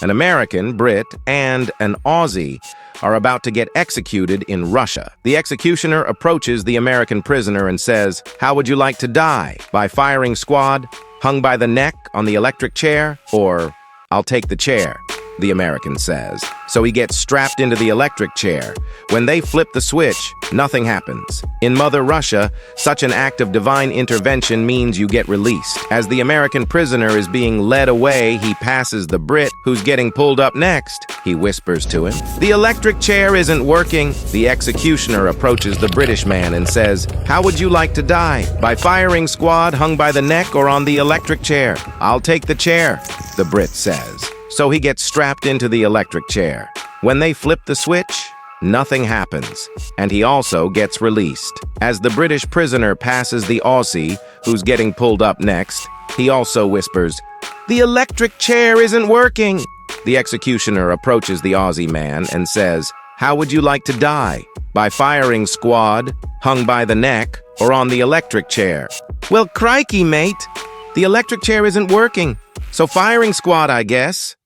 An American, Brit, and an Aussie are about to get executed in Russia. The executioner approaches the American prisoner and says, "How would you like to die? By firing squad, hung by the neck on the electric chair, or I'll take the chair," the American says. So he gets strapped into the electric chair. When they flip the switch, nothing happens. In Mother Russia, such an act of divine intervention means you get released. As the American prisoner is being led away, he passes the Brit, who's getting pulled up next. He whispers to him, "The electric chair isn't working." The executioner approaches the British man and says, "How would you like to die? By firing squad, hung by the neck, or on the electric chair?" "I'll take the chair," the Brit says. So he gets strapped into the electric chair. When they flip the switch, nothing happens, and he also gets released. As the British prisoner passes the Aussie, who's getting pulled up next, he also whispers, "The electric chair isn't working." The executioner approaches the Aussie man and says, "How would you like to die? By firing squad, hung by the neck, or on the electric chair?" "Well, crikey, mate. The electric chair isn't working, so firing squad, I guess."